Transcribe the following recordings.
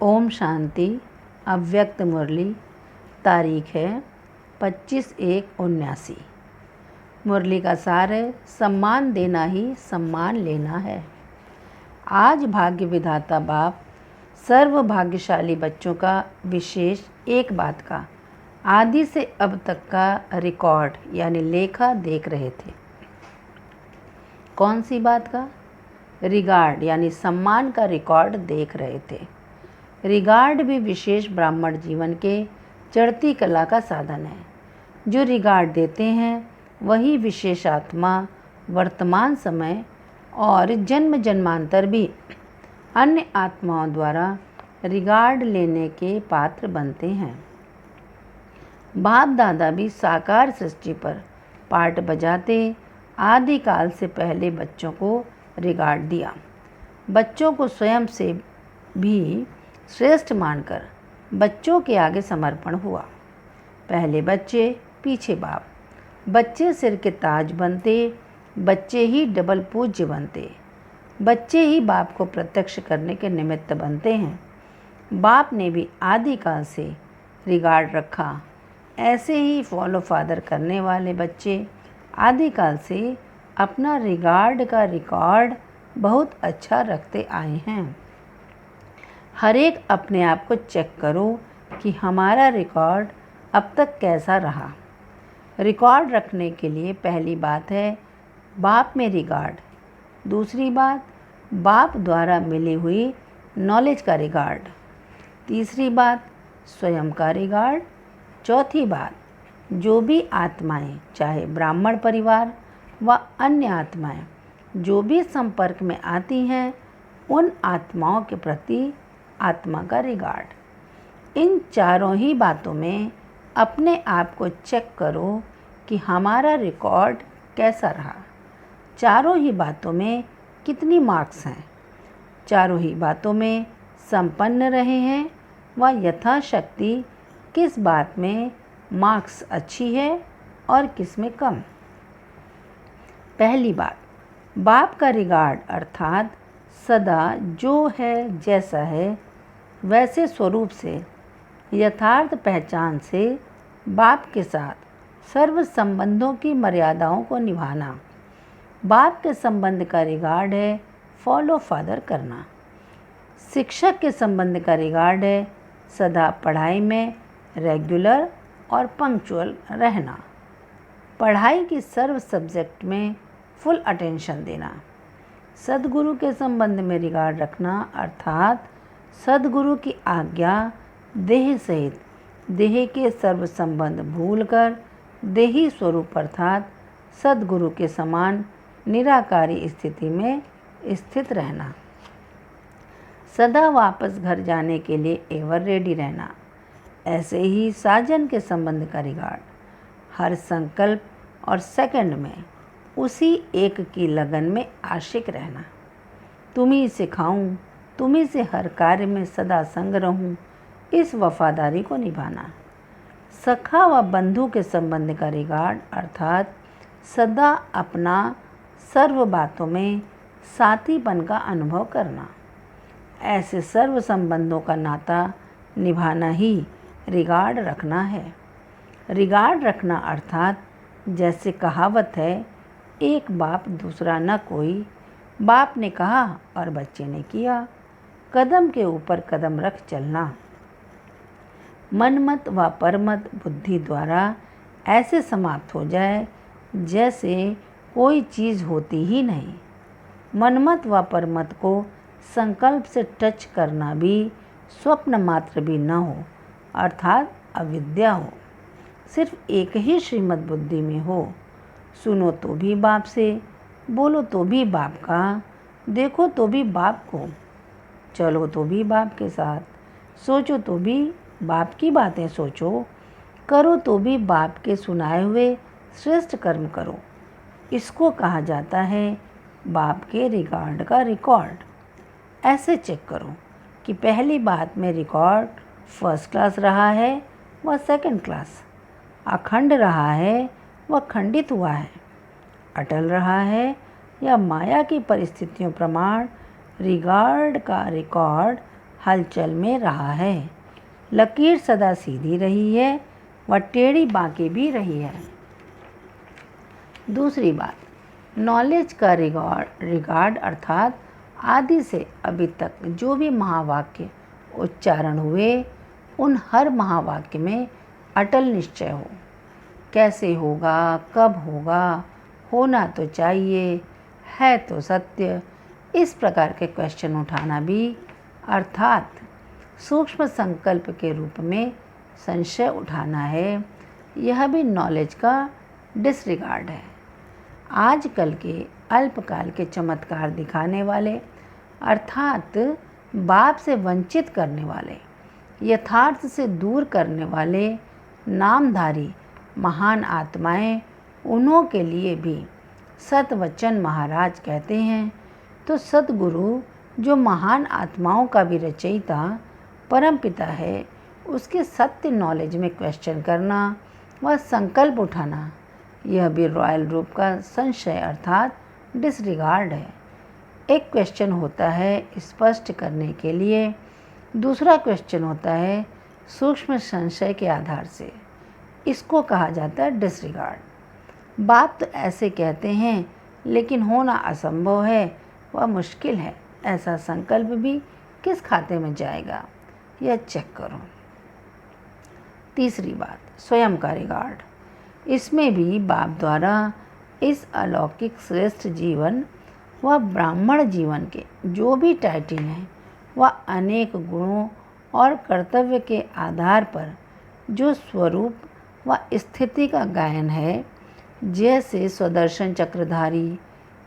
ओम शांति। अव्यक्त मुरली। तारीख है 25/1/79। मुरली का सार है, सम्मान देना ही सम्मान लेना है। आज भाग्य विधाता बाप सर्व भाग्यशाली बच्चों का विशेष एक बात का आदि से अब तक का रिकॉर्ड यानी लेखा देख रहे थे। कौन सी बात का? रिगार्ड यानी सम्मान का रिकॉर्ड देख रहे थे। रिगार्ड भी विशेष ब्राह्मण जीवन के चढ़ती कला का साधन है। जो रिगार्ड देते हैं वही विशेष आत्मा वर्तमान समय और जन्म जन्मांतर भी अन्य आत्माओं द्वारा रिगार्ड लेने के पात्र बनते हैं। बाप दादा भी साकार सृष्टि पर पार्ट बजाते आदिकाल से पहले बच्चों को रिगार्ड दिया। बच्चों को स्वयं से भी श्रेष्ठ मानकर बच्चों के आगे समर्पण हुआ। पहले बच्चे, पीछे बाप। बच्चे सिर के ताज बनते, बच्चे ही डबल पूज्य बनते, बच्चे ही बाप को प्रत्यक्ष करने के निमित्त बनते हैं। बाप ने भी आदिकाल से रिगार्ड रखा। ऐसे ही फॉलो फादर करने वाले बच्चे आदिकाल से अपना रिगार्ड का रिकॉर्ड बहुत अच्छा रखते आए हैं। हर एक अपने आप को चेक करो कि हमारा रिकॉर्ड अब तक कैसा रहा। रिकॉर्ड रखने के लिए पहली बात है बाप में रिगार्ड। दूसरी बात बाप द्वारा मिली हुई नॉलेज का रिगार्ड। तीसरी बात स्वयं का रिगार्ड। चौथी बात जो भी आत्माएं, चाहे ब्राह्मण परिवार व अन्य आत्माएं जो भी संपर्क में आती हैं, उन आत्माओं के प्रति आत्मा का रिगार्ड। इन चारों ही बातों में अपने आप को चेक करो कि हमारा रिकॉर्ड कैसा रहा। चारों ही बातों में कितनी मार्क्स हैं। चारों ही बातों में संपन्न रहे हैं व यथाशक्ति किस बात में मार्क्स अच्छी है और किस में कम। पहली बात, बाप का रिगार्ड अर्थात सदा जो है, जैसा है वैसे स्वरूप से, यथार्थ पहचान से बाप के साथ सर्व संबंधों की मर्यादाओं को निभाना। बाप के संबंध का रिगार्ड है फॉलो फादर करना। शिक्षक के संबंध का रिगार्ड है सदा पढ़ाई में रेगुलर और पंक्चुअल रहना। पढ़ाई की सर्व सब्जेक्ट में फुल अटेंशन देना। सद्गुरु के संबंध में रिगार्ड रखना अर्थात सद्गुरु की आज्ञा देह सहित देह के सर्व संबंध भूलकर देही स्वरूप अर्थात सद्गुरु के समान निराकारी स्थिति में स्थित रहना। सदा वापस घर जाने के लिए एवर रेडी रहना। ऐसे ही साजन के संबंध का रिगार्ड हर संकल्प और सेकंड में उसी एक की लगन में आशिक रहना। तुम्ही से खाऊं, तुम्ही से हर कार्य में सदा संग रहूं, इस वफादारी को निभाना। सखा व बंधु के संबंध का रिगार्ड अर्थात सदा अपना सर्व बातों में साथीपन का अनुभव करना। ऐसे सर्व संबंधों का नाता निभाना ही रिगार्ड रखना है। रिगार्ड रखना अर्थात जैसे कहावत है, एक बाप दूसरा न कोई। बाप ने कहा और बच्चे ने किया। कदम के ऊपर कदम रख चलना। मनमत व परमत बुद्धि द्वारा ऐसे समाप्त हो जाए जैसे कोई चीज़ होती ही नहीं। मनमत व परमत को संकल्प से टच करना भी स्वप्न मात्र भी न हो अर्थात अविद्या हो। सिर्फ एक ही श्रीमद् बुद्धि में हो। सुनो तो भी बाप से, बोलो तो भी बाप का, देखो तो भी बाप को, चलो तो भी बाप के साथ, सोचो तो भी बाप की बातें सोचो, करो तो भी बाप के सुनाए हुए श्रेष्ठ कर्म करो। इसको कहा जाता है बाप के रिगार्ड का रिकॉर्ड। ऐसे चेक करो कि पहली बात में रिकॉर्ड फर्स्ट क्लास रहा है व सेकंड क्लास, अखंड रहा है व खंडित हुआ है, अटल रहा है या माया की परिस्थितियों प्रमाण रिगार्ड का रिकॉर्ड हलचल में रहा है। लकीर सदा सीधी रही है व टेढ़ी बांकी भी रही है। दूसरी बात, नॉलेज का रिगार्ड अर्थात आदि से अभी तक जो भी महावाक्य उच्चारण हुए उन हर महावाक्य में अटल निश्चय हो। कैसे होगा, कब होगा, होना तो चाहिए, है तो सत्य, इस प्रकार के क्वेश्चन उठाना भी अर्थात सूक्ष्म संकल्प के रूप में संशय उठाना है। यह भी नॉलेज का डिसरिगार्ड है। आजकल के अल्पकाल के चमत्कार दिखाने वाले अर्थात बाप से वंचित करने वाले, यथार्थ से दूर करने वाले नामधारी महान आत्माएं, उन्हों के लिए भी सतवचन महाराज कहते हैं। तो सतगुरु जो महान आत्माओं का भी रचयिता परमपिता है, उसके सत्य नॉलेज में क्वेश्चन करना व संकल्प उठाना, यह भी रॉयल रूप का संशय अर्थात डिसरिगार्ड है। एक क्वेश्चन होता है स्पष्ट करने के लिए, दूसरा क्वेश्चन होता है सूक्ष्म संशय के आधार से, इसको कहा जाता है डिसरिगार्ड। बाप तो ऐसे कहते हैं लेकिन होना असंभव है व मुश्किल है, ऐसा संकल्प भी किस खाते में जाएगा, यह चेक करो। तीसरी बात, स्वयं का रिगार्ड। इसमें भी बाप द्वारा इस अलौकिक श्रेष्ठ जीवन व ब्राह्मण जीवन के जो भी टाइटल हैं वह अनेक गुणों और कर्तव्य के आधार पर जो स्वरूप व स्थिति का गायन है, जैसे स्वदर्शन चक्रधारी,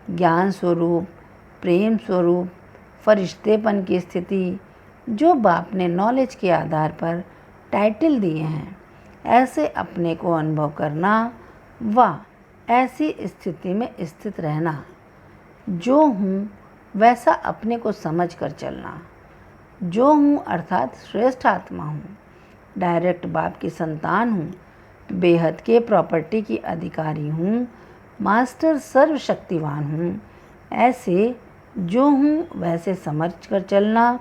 ज्ञान स्वरूप, प्रेम स्वरूप, फरिश्तेपन की स्थिति, जो बाप ने नॉलेज के आधार पर टाइटल दिए हैं, ऐसे अपने को अनुभव करना व ऐसी स्थिति में स्थित रहना। जो हूँ वैसा अपने को समझ कर चलना। जो हूँ अर्थात श्रेष्ठ आत्मा हूँ, डायरेक्ट बाप की संतान हूँ, बेहद के प्रॉपर्टी की अधिकारी हूँ, मास्टर सर्वशक्तिवान हूँ, ऐसे जो हूँ वैसे समझ कर चलना,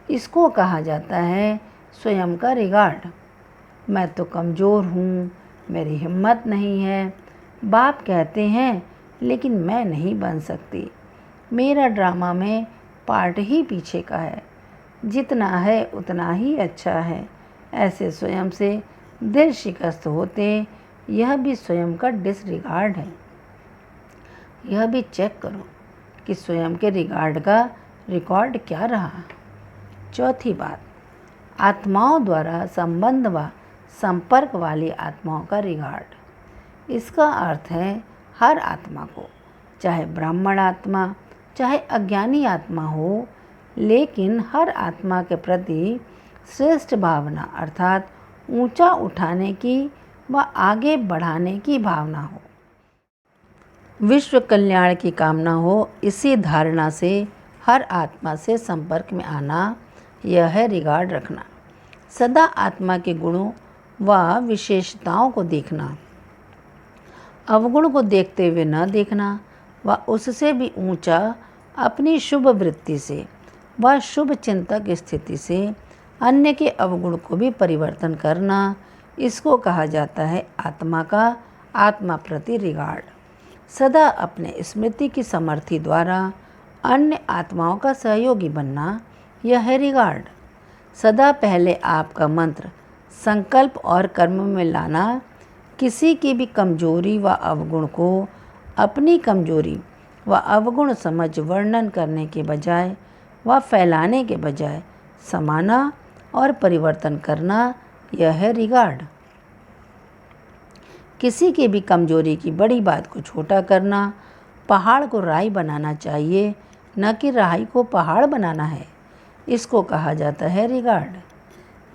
इसको कहा जाता है स्वयं का रिगार्ड। मैं तो कमज़ोर हूँ, मेरी हिम्मत नहीं है, बाप कहते हैं लेकिन मैं नहीं बन सकती, मेरा ड्रामा में पार्ट ही पीछे का है, जितना है उतना ही अच्छा है, ऐसे स्वयं से दिल शिकस्त होते, यह भी स्वयं का डिसरिगार्ड है। यह भी चेक करो कि स्वयं के रिगार्ड का रिकॉर्ड क्या रहा। चौथी बात, आत्माओं द्वारा संबंध व संपर्क वाली आत्माओं का रिगार्ड। इसका अर्थ है हर आत्मा को, चाहे ब्राह्मण आत्मा चाहे अज्ञानी आत्मा हो, लेकिन हर आत्मा के प्रति श्रेष्ठ भावना अर्थात ऊंचा उठाने की व आगे बढ़ाने की भावना हो, विश्व कल्याण की कामना हो, इसी धारणा से हर आत्मा से संपर्क में आना, यह है रिगार्ड रखना। सदा आत्मा के गुणों व विशेषताओं को देखना, अवगुण को देखते हुए न देखना व उससे भी ऊंचा अपनी शुभ वृत्ति से व शुभ चिंतक स्थिति से अन्य के अवगुण को भी परिवर्तन करना, इसको कहा जाता है आत्मा का आत्मा प्रति रिगार्ड। सदा अपने स्मृति की समर्थी द्वारा अन्य आत्माओं का सहयोगी बनना, यह है रिगार्ड। सदा पहले आपका मंत्र संकल्प और कर्म में लाना, किसी की भी कमजोरी व अवगुण को अपनी कमजोरी व अवगुण समझ वर्णन करने के बजाय व फैलाने के बजाय समाना और परिवर्तन करना, यह है रिगार्ड। किसी की भी कमजोरी की बड़ी बात को छोटा करना, पहाड़ को राई बनाना चाहिए, न कि राई को पहाड़ बनाना है, इसको कहा जाता है रिगार्ड।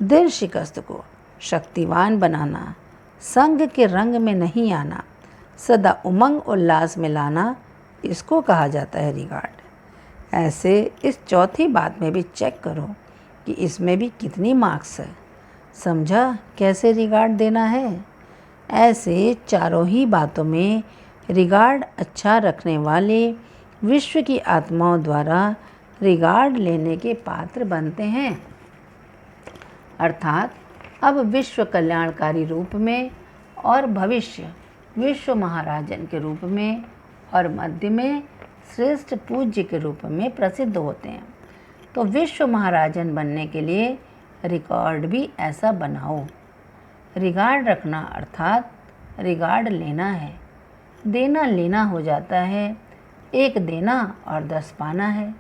दिल शिकस्त को शक्तिवान बनाना, संग के रंग में नहीं आना, सदा उमंग उल्लास में लाना, इसको कहा जाता है रिगार्ड। ऐसे इस चौथी बात में भी चेक करो कि इसमें भी कितनी मार्क्स है, समझा कैसे रिगार्ड देना है। ऐसे चारों ही बातों में रिगार्ड अच्छा रखने वाले विश्व की आत्माओं द्वारा रिगार्ड लेने के पात्र बनते हैं। अर्थात अब विश्व कल्याणकारी रूप में और भविष्य विश्व महाराजन के रूप में और मध्य में श्रेष्ठ पूज्य के रूप में प्रसिद्ध होते हैं। तो विश्व महाराजन बनने के लिए रिकॉर्ड भी ऐसा बनाओ। रिगार्ड रखना अर्थात रिगार्ड लेना है। देना लेना हो जाता है, एक देना और 10 पाना है।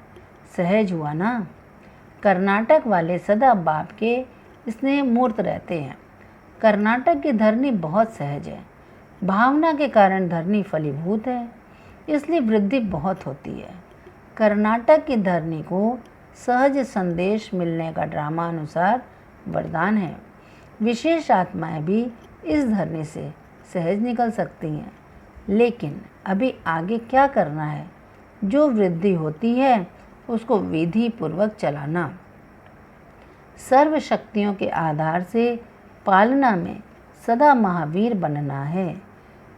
सहज हुआ ना। कर्नाटक वाले सदा बाप के स्नेह मूर्त रहते हैं। कर्नाटक की धरनी बहुत सहज है। भावना के कारण धरनी फलीभूत है, इसलिए वृद्धि बहुत होती है। कर्नाटक की धरनी को सहज संदेश मिलने का ड्रामा अनुसार वरदान है। विशेष आत्माएं भी इस धरनी से सहज निकल सकती हैं, लेकिन अभी आगे क्या करना है? जो वृद्धि होती है उसको विधि पूर्वक चलाना। सर्व शक्तियों के आधार से पालना में सदा महावीर बनना है।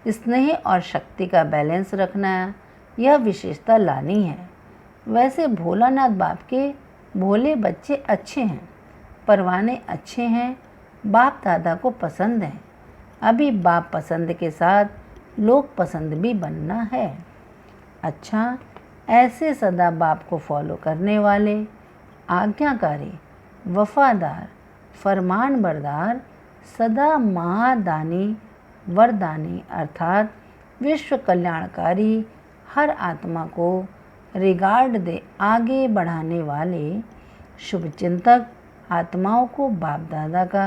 स्नेह और शक्ति का बैलेंस रखना, यह विशेषता लानी है। वैसे भोलानाथ बाप के भोले बच्चे अच्छे हैं, परवाने अच्छे हैं, बाप दादा को पसंद है। अभी बाप पसंद के साथ लोग पसंद भी बनना है। अच्छा, ऐसे सदा बाप को फॉलो करने वाले, आज्ञाकारी, वफादार, फरमान बरदार, सदा महादानी वरदानी अर्थात विश्व कल्याणकारी, हर आत्मा को रिगार्ड दे आगे बढ़ाने वाले शुभचिंतक आत्माओं को बाप दादा का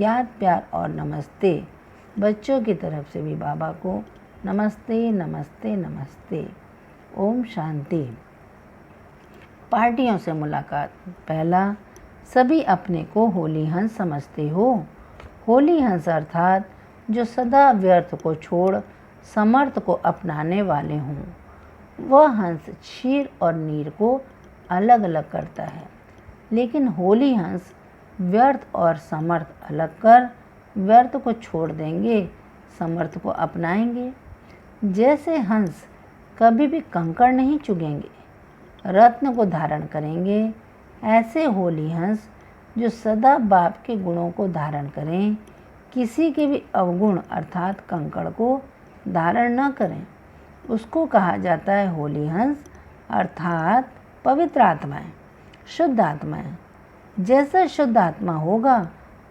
याद प्यार और नमस्ते। बच्चों की तरफ से भी बाबा को नमस्ते नमस्ते नमस्ते। ओम शांति। पार्टियों से मुलाकात। पहला, सभी अपने को होली हंस समझते हो। होली हंस अर्थात जो सदा व्यर्थ को छोड़ समर्थ को अपनाने वाले हों। वह हंस क्षीर और नीर को अलग अलग करता है, लेकिन होली हंस व्यर्थ और समर्थ अलग कर व्यर्थ को छोड़ देंगे, समर्थ को अपनाएंगे। जैसे हंस कभी भी कंकड़ नहीं चुगेंगे, रत्न को धारण करेंगे, ऐसे होली हंस जो सदा बाप के गुणों को धारण करें, किसी के भी अवगुण अर्थात कंकड़ को धारण न करें, उसको कहा जाता है होली हंस अर्थात पवित्र आत्माएं, शुद्ध आत्माएं। जैसा शुद्ध आत्मा होगा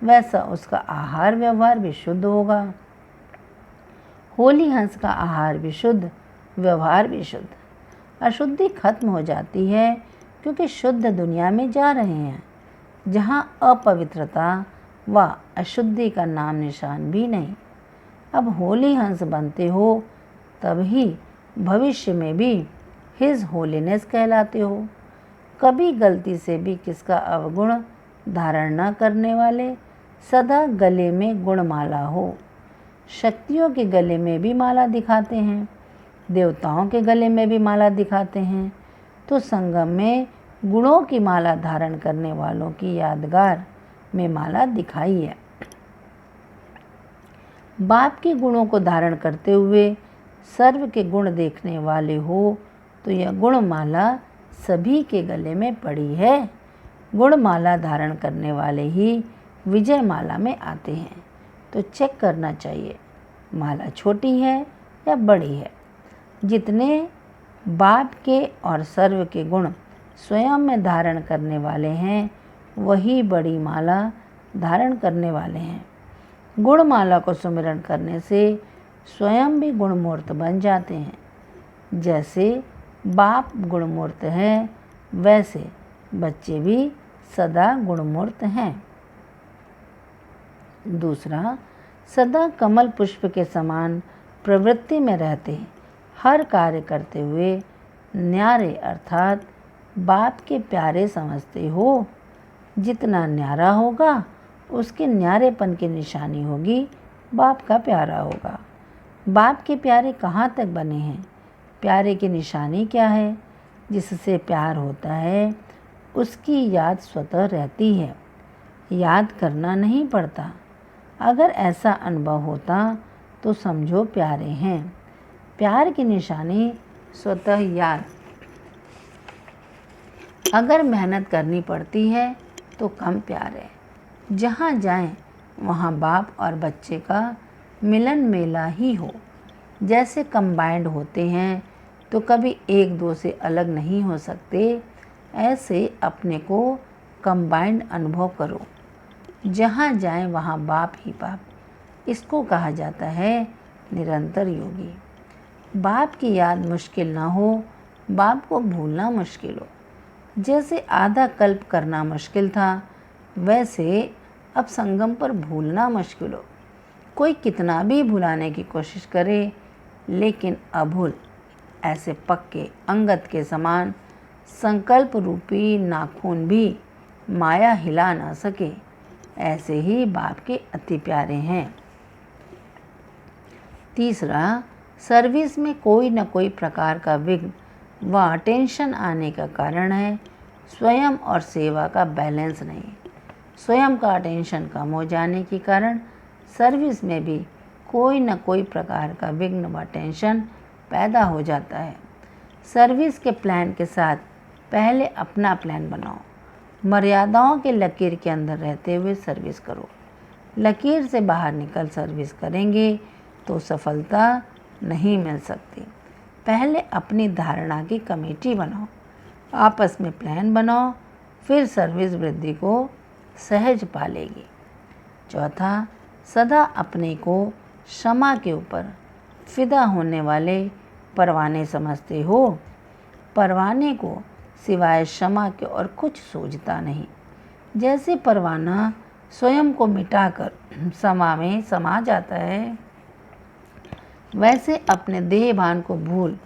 वैसा उसका आहार व्यवहार भी शुद्ध होगा। होली हंस का आहार भी शुद्ध, व्यवहार भी शुद्ध। अशुद्धि खत्म हो जाती है क्योंकि शुद्ध दुनिया में जा रहे हैं, जहाँ अपवित्रता व अशुद्धि का नाम निशान भी नहीं। अब होली हंस बनते हो तभी भविष्य में भी हिज होलीनेस कहलाते हो। कभी गलती से भी किसका अवगुण धारण न करने वाले, सदा गले में गुणमाला हो। शक्तियों के गले में भी माला दिखाते हैं, देवताओं के गले में भी माला दिखाते हैं। तो संगम में गुणों की माला धारण करने वालों की यादगार में माला दिखाई है। बाप के गुणों को धारण करते हुए सर्व के गुण देखने वाले हो तो यह गुणमाला सभी के गले में पड़ी है। गुणमाला धारण करने वाले ही विजय माला में आते हैं, तो चेक करना चाहिए माला छोटी है या बड़ी है। जितने बाप के और सर्व के गुण स्वयं में धारण करने वाले हैं, वही बड़ी माला धारण करने वाले हैं। गुणमाला को सुमिरन करने से स्वयं भी गुणमूर्त बन जाते हैं। जैसे बाप गुणमूर्त हैं, वैसे बच्चे भी सदा गुणमूर्त हैं। दूसरा, सदा कमल पुष्प के समान प्रवृत्ति में रहते, हर कार्य करते हुए न्यारे अर्थात बाप के प्यारे समझते हो। जितना न्यारा होगा उसके न्यारेपन की निशानी होगी बाप का प्यारा होगा। बाप के प्यारे कहाँ तक बने हैं? प्यारे की निशानी क्या है? जिससे प्यार होता है उसकी याद स्वतः रहती है, याद करना नहीं पड़ता। अगर ऐसा अनुभव होता तो समझो प्यारे हैं। प्यार की निशानी स्वतः याद अगर मेहनत करनी पड़ती है तो कम प्यार है। जहाँ जाएं वहाँ बाप और बच्चे का मिलन मेला ही हो। जैसे कंबाइंड होते हैं तो कभी एक दो से अलग नहीं हो सकते, ऐसे अपने को कंबाइंड अनुभव करो। जहाँ जाएं वहाँ बाप ही बाप, इसको कहा जाता है निरंतर योगी। बाप की याद मुश्किल ना हो, बाप को भूलना मुश्किल हो। जैसे आधा कल्प करना मुश्किल था, वैसे अब संगम पर भूलना मुश्किल हो। कोई कितना भी भुलाने की कोशिश करे, लेकिन अभूल ऐसे पक्के अंगद के समान संकल्प रूपी नाखून भी माया हिला ना सके, ऐसे ही बाप के अति प्यारे हैं। तीसरा, सर्विस में कोई न कोई प्रकार का विघ्न व टेंशन आने का कारण है स्वयं और सेवा का बैलेंस नहीं। स्वयं का टेंशन कम हो जाने के कारण सर्विस में भी कोई न कोई प्रकार का विघ्न व टेंशन पैदा हो जाता है। सर्विस के प्लान के साथ पहले अपना प्लान बनाओ। मर्यादाओं के लकीर के अंदर रहते हुए सर्विस करो। लकीर से बाहर निकल सर्विस करेंगे तो सफलता नहीं मिल सकती। पहले अपनी धारणा की कमेटी बनाओ, आपस में प्लान बनाओ, फिर सर्विस वृद्धि को सहज पालेगी। चौथा, सदा अपने को क्षमा के ऊपर फिदा होने वाले परवाने समझते हो। परवाने को सिवाय क्षमा के और कुछ सूझता नहीं। जैसे परवाना स्वयं को मिटाकर समा में समा जाता है, वैसे अपने देह भान को भूल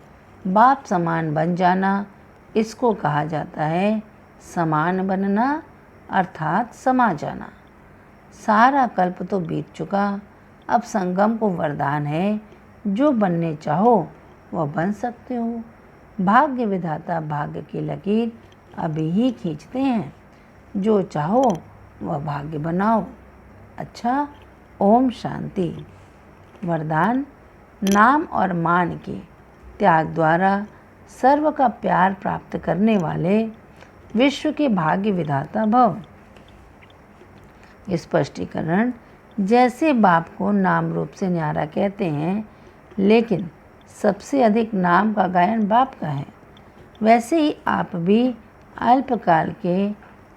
बाप समान बन जाना, इसको कहा जाता है समान बनना, अर्थात समा जाना। सारा कल्प तो बीत चुका, अब संगम को वरदान है, जो बनने चाहो वह बन सकते हो। भाग्य विधाता भाग्य की लकीर अभी ही खींचते हैं, जो चाहो वह भाग्य बनाओ। अच्छा, ओम शांति। वरदान, नाम और मान के त्याग द्वारा सर्व का प्यार प्राप्त करने वाले विश्व के भाग्य विधाता भव। स्पष्टीकरण, जैसे बाप को नाम रूप से न्यारा कहते हैं, लेकिन सबसे अधिक नाम का गायन बाप का है, वैसे ही आप भी अल्पकाल के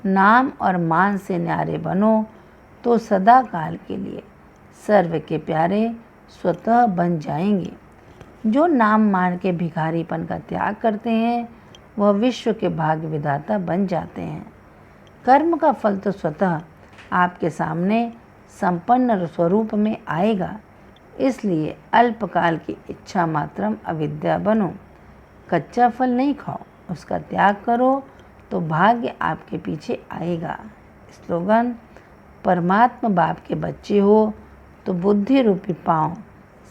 नाम और मान से न्यारे बनो तो सदा काल के लिए सर्व के प्यारे स्वतः बन जाएंगे। जो नाम मान के भिखारीपन का त्याग करते हैं, वह विश्व के भाग्य विधाता बन जाते हैं। कर्म का फल तो स्वतः आपके सामने संपन्न स्वरूप में आएगा, इसलिए अल्पकाल की इच्छा मात्रम अविद्या बनो। कच्चा फल नहीं खाओ, उसका त्याग करो तो भाग्य आपके पीछे आएगा। स्लोगन, परमात्मा बाप के बच्चे हो तो बुद्धि रूपी पाँव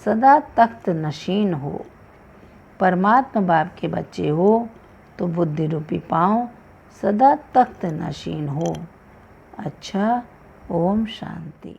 सदा तख्त नशीन हो। परमात्मा बाप के बच्चे हो तो बुद्धि रूपी पाँव सदा तख्त नशीन हो। अच्छा, ओम शांति।